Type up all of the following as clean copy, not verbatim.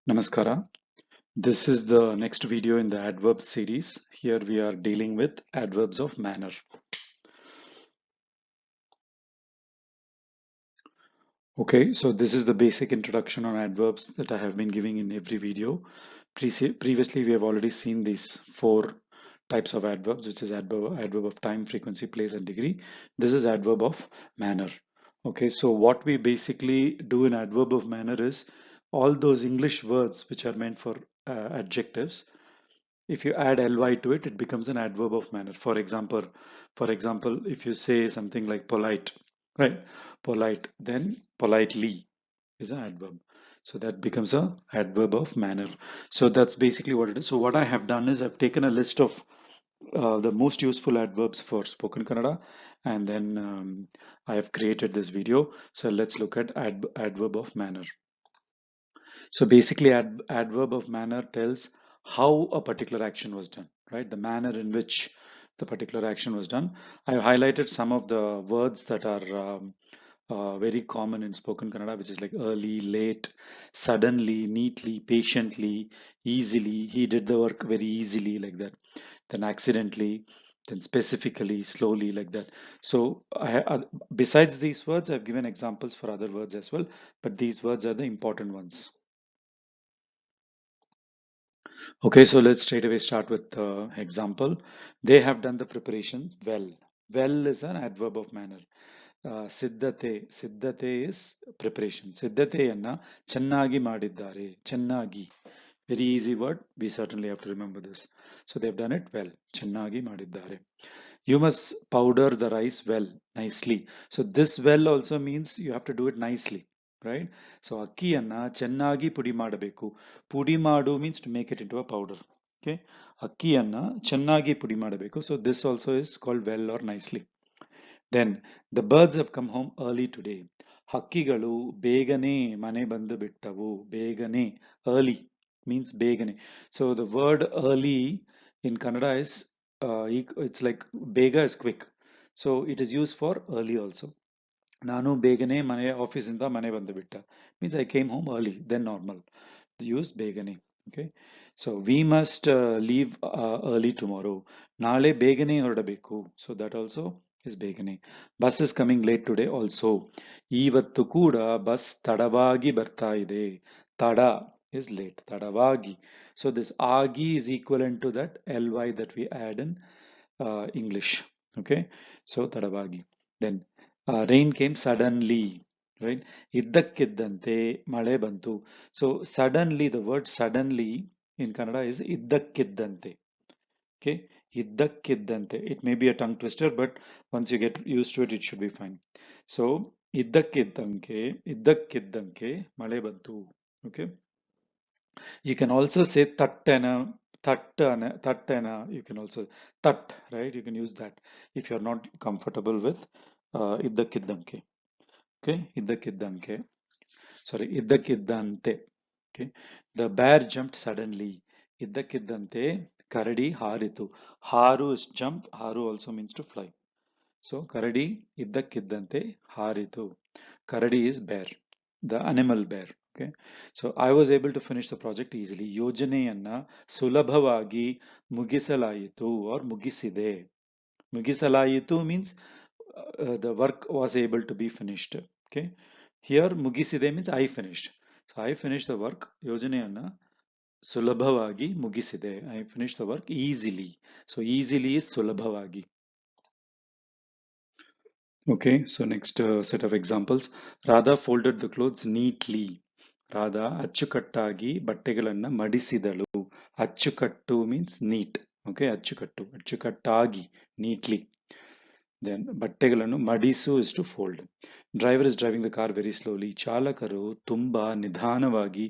Namaskara. This is the next video in the adverbs series. Here we are dealing with adverbs of manner. Okay, so this is the basic introduction on adverbs that I have been giving in every video. Previously, we have already seen these four types of adverbs, which is adverb of time, frequency, place, and degree. This is adverb of manner. Okay, so what we basically do in adverb of manner is all those English words which are meant for adjectives. If you add ly to it, it becomes an adverb of manner. For example, if you say something like polite, right? Polite, then politely is an adverb. So that becomes a adverb of manner. So that's basically what it is. So what I have done is I've taken a list of the most useful adverbs for spoken Kannada, and then I have created this video. So let's look at adverb of manner. So basically, adverb of manner tells how a particular action was done, right? The manner in which the particular action was done. I've highlighted some of the words that are very common in spoken Kannada, which is like early, late, suddenly, neatly, patiently, easily. He did the work very easily, like that. Then accidentally, then specifically, slowly, like that. So besides these words, I've given examples for other words as well, but these words are the important ones. Okay, so let's straight away start with the example. They have done the preparation well. Well is an adverb of manner. ಸಿದ್ಧತೆ is preparation. ಸಿದ್ಧತೆಯನ್ನ ಚೆನ್ನಾಗಿ ಮಾಡಿದ್ದಾರೆ. ಚೆನ್ನಾಗಿ. Very easy word. We certainly have to remember this. So they've done it well. ಚೆನ್ನಾಗಿ ಮಾಡಿದ್ದಾರೆ. You must powder the rice well, nicely. So this well also means you have to do it nicely, right? So ಅಕ್ಕಿಯನ್ನ ಚೆನ್ನಾಗಿ ಪುಡಿ ಮಾಡಬೇಕು. ಪುಡಿ ಮಾಡು means to make it into a powder. Okay, ಅಕ್ಕಿಯನ್ನ ಚೆನ್ನಾಗಿ ಪುಡಿ ಮಾಡಬೇಕು. So this also is called well or nicely. Then the birds have come home early today. ಹಕ್ಕಿಗಳು ಬೇಗನೆ ಮನೆ ಬಂದು ಬಿಟ್ಟವು. ಬೇಗನೆ, early means ಬೇಗನೆ. So the word early in Kannada is it's like ಬೇಗ is quick. So it is used for early also. ನಾನು ಬೇಗನೆ ಮನೆ ಆಫೀಸಿಂದ ಮನೆ ಬಂದು ಬಿಟ್ಟ means I came home early than normal. Use ಬೇಗನೆ. Okay, so we must leave early tomorrow. ನಾಳೆ ಬೇಗನೆ ಹೊರಡಬೇಕು. So that also is ಬೇಗನೆ. Bus is coming late today also. ಇವತ್ತು ಕೂಡ ಬಸ್ ತಡವಾಗಿ ಬರ್ತಾ ಇದೆ. ತಡ is late. ತಡವಾಗಿ. So this agi is equivalent to that ly that we add in English. Okay, so ತಡವಾಗಿ. Then rain came suddenly, right? ಇದ್ದಕ್ಕಿದ್ದಂತೆ ಮಳೆ ಬಂತು. So suddenly, the word suddenly in Kannada is ಇದ್ದಕ್ಕಿದ್ದಂತೆ. Okay, ಇದ್ದಕ್ಕಿದ್ದಂತೆ. It may be a tongue twister, but once you get used to it, it should be fine. So ಇದ್ದಕ್ಕಿದ್ದಂಗೆ ಮಳೆ ಬಂತು. Okay, you can also say tattana, you can also tat, right? You can use that if you're not comfortable with ಇದ್ದಕ್ಕಿದ್ದಂಗೆ. Okay, ಇದ್ದಕ್ಕಿದ್ದಂಗೆ. Sorry, ಇದ್ದಕ್ಕಿದ್ದಂತೆ. Okay, the bear jumped suddenly. ಇದ್ದಕ್ಕಿದ್ದಂತೆ ಕರಡಿ ಹಾರಿತು. ಹಾರು is jump. ಹಾರು also means to fly. So ಕರಡಿ ಇದ್ದಕ್ಕಿದ್ದಂತೆ ಹಾರಿತು. ಕರಡಿ is bear, the animal bear. Okay, so I was able to finish the project easily. ಯೋಜನೆಯನ್ನ ಸುಲಭವಾಗಿ ಮುಗಿಸಲಾಯಿತು or ಮುಗಿಸಿದೆ. ಮುಗಿಸಲಾಯಿತು means the work was able to be finished. Okay, here ಮುಗಿಸಿದೆ means I finished. So I finished the work. ಯೋಜನೆಯನ್ನ ಸುಲಭವಾಗಿ ಮುಗಿಸಿದೆ. I finished the work easily. So easily is ಸುಲಭವಾಗಿ. Okay, so next set of examples. Radha folded the clothes neatly. Radha ಅಚ್ಚುಕಟ್ಟಾಗಿ ಬಟ್ಟೆಗಳನ್ನ ಮಡಿಸಿದಳು. ಅಚ್ಚುಕಟ್ಟು means neat. Okay, ಅಚ್ಚುಕಟ್ಟಾಗಿ, neatly. Then ಬಟ್ಟೆಗಳನ್ನು ಮಡಿಸು is to fold. Driver is driving the car very slowly. ಚಾಲಕರು ತುಂಬಾ ನಿಧಾನವಾಗಿ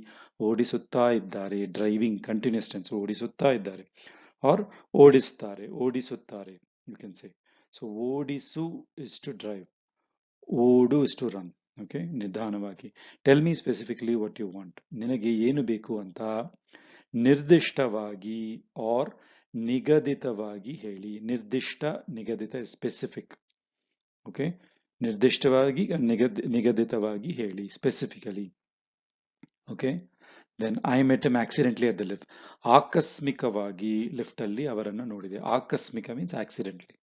ಓಡಿಸುತ್ತಾ ಇದ್ದಾರೆ. Driving continuous tense, ಓಡಿಸುತ್ತಾ ಇದ್ದಾರೆ. Or ಓಡಿಸುತ್ತಾರೆ, you can say. So ಓಡಿಸು is to drive. ಓಡು is to run. Okay, ನಿಧಾನವಾಗಿ. Tell me specifically what you want. ನಿನಗೆ ಏನು ಬೇಕು ಅಂತ ನಿರ್ದಿಷ್ಟವಾಗಿ or ನಿಗದಿತವಾಗಿ ಹೇಳಿ. ನಿರ್ದಿಷ್ಟ, ನಿಗದಿತ is specific. Okay, ನಿರ್ದಿಷ್ಟವಾಗಿ ನಿಗದಿತವಾಗಿ ಹೇಳಿ, specifically. Okay, Then I met him accidentally at the lift. ಆಕಸ್ಮಿಕವಾಗಿ ಲಿಫ್ಟ್ ಅಲ್ಲಿ ಅವರನ್ನು ನೋಡಿದೆ. ಆಕಸ್ಮಿಕ means accidentally.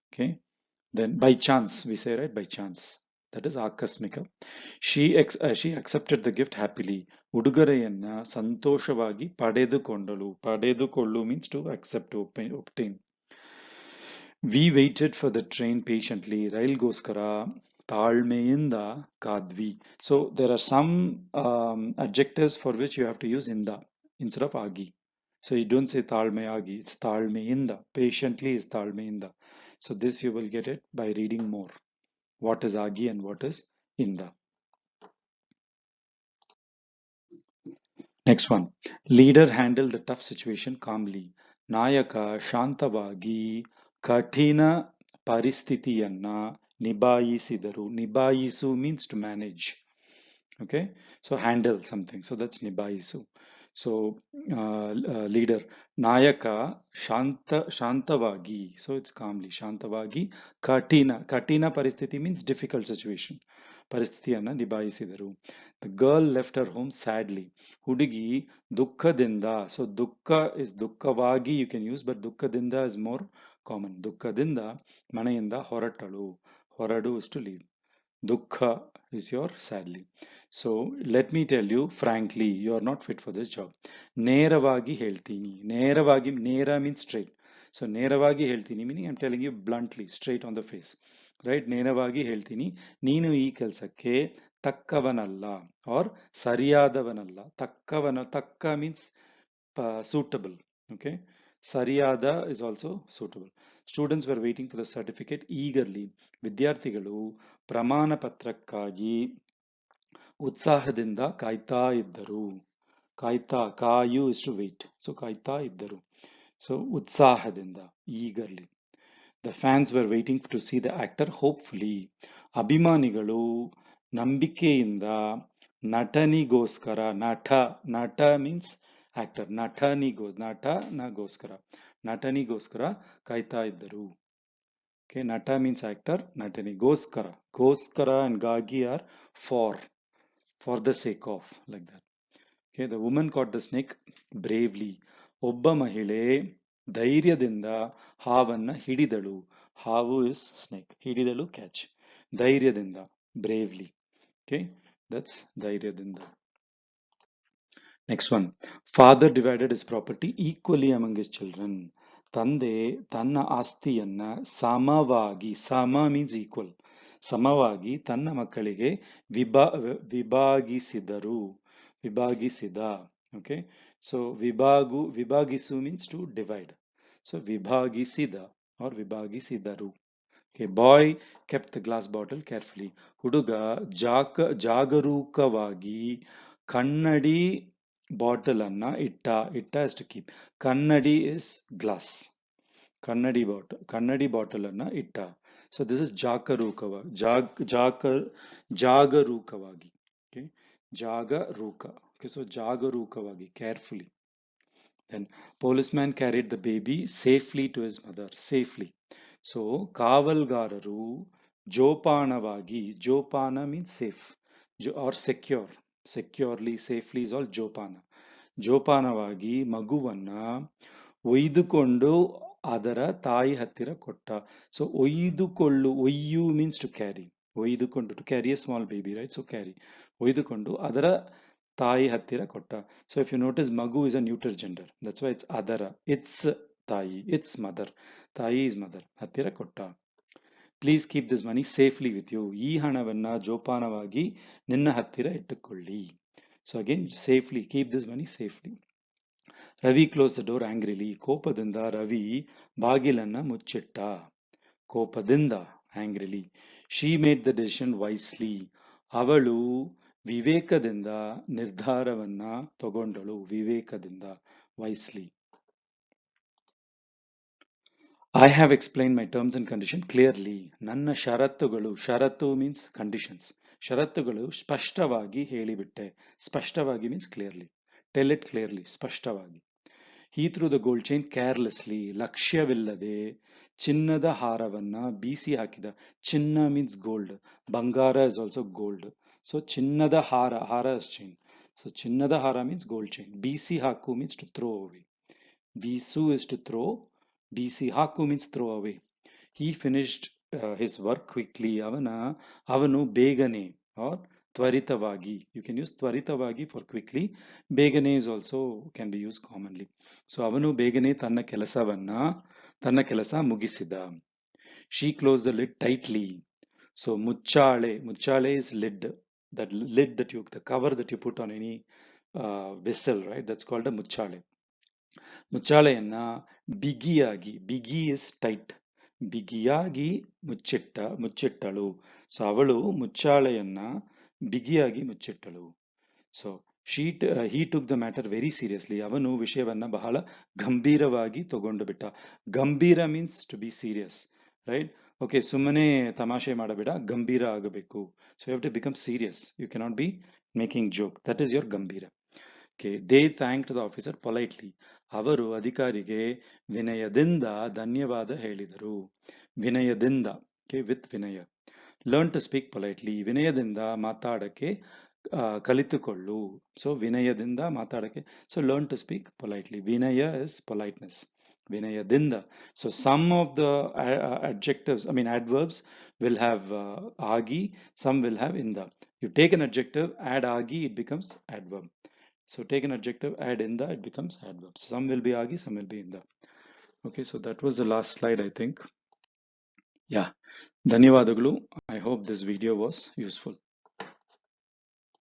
Okay. Then by chance, we say, right? By chance. That is ಆಕಸ್ಮಿಕ. She accepted the gift happily. ಉಡುಗೊರೆಯನ್ನ ಸಂತೋಷವಾಗಿ ಪಡೆದುಕೊಂಡಳು. ಪಡೆದುಕೊಳ್ಳು means to accept, to obtain. We waited for the train patiently. ರೈಲ್ಗೋಸ್ಕರ ತಾಳ್ಮೆಯಿಂದ ಕಾದ್ವಿ. So there are some adjectives for which you have to use inda instead of agi. So you don't say ತಾಳ್ಮೆಯಾಗಿ, it's ತಾಳ್ಮೆಯಿಂದ. Patiently is ತಾಳ್ಮೆಯಿಂದ. So this you will get it by reading more. What is agi and what is inda. Next one. Leader handled the tough situation calmly. ನಾಯಕ ಶಾಂತವಾಗಿ ಕಠಿಣ ಪರಿಸ್ಥಿತಿಯನ್ನ ನಿಭಾಯಿಸಿದರು. ನಿಭಾಯಿಸು means to manage. Okay, so handle something. So that's ನಿಭಾಯಿಸು. So leader, ನಾಯಕ ಶಾಂತವಾಗಿ. So it's calmly. ಶಾಂತವಾಗಿ ಕಠಿಣ ಪರಿಸ್ಥಿತಿ means difficult situation. ಪರಿಸ್ಥಿತಿಯನ್ನ ನಿಭಾಯಿಸಿದರು. The girl left her home sadly. ಹುಡುಗಿ ದುಃಖದಿಂದ. So ದುಃಖ is ದುಃಖವಾಗಿ you can use, but ದುಃಖದಿಂದ is more common. ದುಃಖದಿಂದ ಮನೆಯಿಂದ ಹೊರಟಳು. ಹೊರಡು is to leave. Dukkha is your sadly. So let me tell you frankly, you are not fit for this job. ನೇರವಾಗಿ ಹೇಳ್ತೀನಿ. ನೇರವಾಗಿ, ನೇರ means straight. So ನೇರವಾಗಿ ಹೇಳ್ತೀನಿ meaning I'm telling you bluntly, straight on the face. Right? ನೇರವಾಗಿ ಹೇಳ್ತೀನಿ, ನೀನು ಈ ಕೆಲಸಕ್ಕೆ ತಕ್ಕವನಲ್ಲ or ಸರಿಯಾದವನಲ್ಲ. ತಕ್ಕ means suitable. Okay? ಸರಿಯಾದ is also suitable. Students were waiting for the certificate eagerly. ವಿದ್ಯಾರ್ಥಿಗಳು ಪ್ರಮಾಣ ಪತ್ರಕ್ಕಾಗಿ ಉತ್ಸಾಹದಿಂದ ಕಾಯ್ತಾ ಇದ್ದರು. ಕಾಯು is to wait. So ಕಾಯ್ತಾ ಇದ್ದರು. So ಉತ್ಸಾಹದಿಂದ, eagerly. The fans were waiting to see the actor hopefully. ಅಭಿಮಾನಿಗಳು ನಂಬಿಕೆಯಿಂದ ನಟನಿಗೋಸ್ಕರ, ನಟ means actor, ನಟನಿಗೋಸ್ಕರ ಕಾಯ್ತಾ ಇದ್ದರು. Okay, nata means actor, natanigoskara. Goskara and gagi are for the sake of, like that. Okay, the woman caught the snake bravely. ಒಬ್ಬ ಮಹಿಳೆ ಧೈರ್ಯದಿಂದ ಹಾವನ್ನ ಹಿಡಿದಳು. ಹಾವು is snake. ಹಿಡಿದಳು catch. ಧೈರ್ಯದಿಂದ, bravely. Okay, that's ಧೈರ್ಯದಿಂದ. Next one. Father divided his property equally among his children. ತಂದೆ ತನ್ನ ಆಸ್ತಿಯನ್ನ ಸಮವಾಗಿ, ಸಮ means equal, ಸಮವಾಗಿ ತನ್ನ ಮಕ್ಕಳಿಗೆ ವಿಭಾಗಿಸಿದ. Okay, so ವಿಭಾಗಿಸು means to divide. So ವಿಭಾಗಿಸಿದ or ವಿಭಾಗಿಸಿದರು. Okay, boy kept the glass bottle carefully. ಹುಡುಗ ಜಾಗರೂಕವಾಗಿ ಕನ್ನಡಿ ಬಾಟಲ್ ಅನ್ನ ಇಟ್ಟ is to keep. ಕನ್ನಡಿ is glass. ಕನ್ನಡಿ ಬಾಟಲ್ ಅನ್ನ ಇಟ್ಟ. So this is ಜಾಗರೂಕವಾಗಿ. Okay, ಜಾಗರೂಕ. Okay, so ಜಾಗರೂಕವಾಗಿ, carefully. Then policeman carried the baby safely to his mother. Safely. So ಕಾವಲ್ಗಾರರು ಜೋಪಾನವಾಗಿ, ಜೋಪಾನ means safe or secure. Securely, safely is all ಜೋಪಾನ. ಜೋಪಾನವಾಗಿ ಮಗುವನ್ನ ಒಯ್ದುಕೊಂಡು ಅದರ ತಾಯಿ ಹತ್ತಿರ ಕೊಟ್ಟ. So ಒಯ್ಯು means to carry. ಒಯ್ದುಕೊಂಡು, to carry a small baby, right? So carry. ಒಯ್ದುಕೊಂಡು ಅದರ ತಾಯಿ ಹತ್ತಿರ ಕೊಟ್ಟ. So if you notice, ಮಗು is a neuter gender. That's why it's ಅದರ. It's ತಾಯಿ. It's mother. ತಾಯಿ is mother. ಹತ್ತಿರ ಕೊಟ್ಟ. Please keep this money safely with you. ಈ ಹಣವನ್ನ ಜೋಪಾನವಾಗಿ ನಿನ್ನ ಹತ್ತಿರ ಇಟ್ಟುಕೊಳ್ಳಿ. So again, safely, keep this money safely. Ravi closed the door angrily. ಕೋಪದಿಂದ ರವಿ ಬಾಗಿಲನ್ನ ಮುಚ್ಚಿಟ್ಟ. ಕೋಪದಿಂದ, angrily. She made the decision wisely. ಅವಳು ವಿವೇಕದಿಂದ ನಿರ್ಧಾರವನ್ನ ತಗೊಂಡಳು. ವಿವೇಕದಿಂದ, wisely. I have explained my terms and conditions clearly. ನನ್ನ ಷರತ್ತುಗಳು, ಷರತ್ತು means conditions. ಷರತ್ತುಗಳು ಸ್ಪಷ್ಟವಾಗಿ ಹೇಳಿಬಿಟ್ಟೆ. ಸ್ಪಷ್ಟವಾಗಿ means clearly. Tell it clearly, ಸ್ಪಷ್ಟವಾಗಿ. He threw the gold chain carelessly. ಲಕ್ಷ್ಯವಿಲ್ಲದೆ ಚಿನ್ನದ ಹಾರವನ್ನ ಬೀಸಿ ಹಾಕಿದ. ಚಿನ್ನ means gold. ಬಂಗಾರ is also gold. So ಚಿನ್ನದ ಹಾರ is chain. So ಚಿನ್ನದ ಹಾರ means gold chain. BC haku means to throw away. Visu is to throw. BC haku means throw away. He finished his work quickly. ಅವನು ಬೇಗನೆ or ತ್ವರಿತವಾಗಿ. You can use ತ್ವರಿತವಾಗಿ for quickly. ಬೇಗನೆ is also can be used commonly. So ಅವನು ಬೇಗನೆ ತನ್ನ ಕೆಲಸ ಮುಗಿಸಿದ. She closed the lid tightly. So muchale is lid. That lid the cover that you put on any vessel, right? That's called a muchale. ಮುಚ್ಚಾಳೆಯನ್ನ ಬಿಗಿಯಾಗಿ, ಬಿಗಿ is tight, ಬಿಗಿಯಾಗಿ ಮುಚ್ಚಿಟ್ಟಳು. So ಅವಳು ಮುಚ್ಚಾಳೆಯನ್ನ ಬಿಗಿಯಾಗಿ ಮುಚ್ಚಿಟ್ಟಳು. So he took the matter very seriously. ಅವನು ವಿಷಯವನ್ನ ಬಹಳ ಗಂಭೀರವಾಗಿ ತಗೊಂಡು ಬಿಟ್ಟ. ಗಂಭೀರ means to be serious, right? Okay, ಸುಮ್ಮನೆ ತಮಾಷೆ ಮಾಡಬೇಡ, ಗಂಭೀರ ಆಗಬೇಕು. So you have to become serious. You cannot be making joke. That is your ಗಂಭೀರ. Okay, they thanked the officer politely. ಅವರು ಅಧಿಕಾರಿಗೆ ವಿನಯದಿಂದ ಧನ್ಯವಾದ ಹೇಳಿದರು. ವಿನಯದಿಂದ, okay, with Vinaya. Learn to speak politely. ವಿನಯದಿಂದ ಮಾತಾಡಕ್ಕೆ ಕಲಿತುಕೊಳ್ಳು. So ವಿನಯದಿಂದ ಮಾತಾಡಕ್ಕೆ. So learn to speak politely. Vinaya is politeness. ವಿನಯದಿಂದ. So some of the adjectives, I mean adverbs will have agi, some will have inda. You take an adjective, add agi, it becomes adverb. So take an adjective, add inda, it becomes adverb. Some will be agi, some will be inda. Okay, so that was the last slide, I think. Yeah. ಧನ್ಯವಾದಗಳು. I hope this video was useful.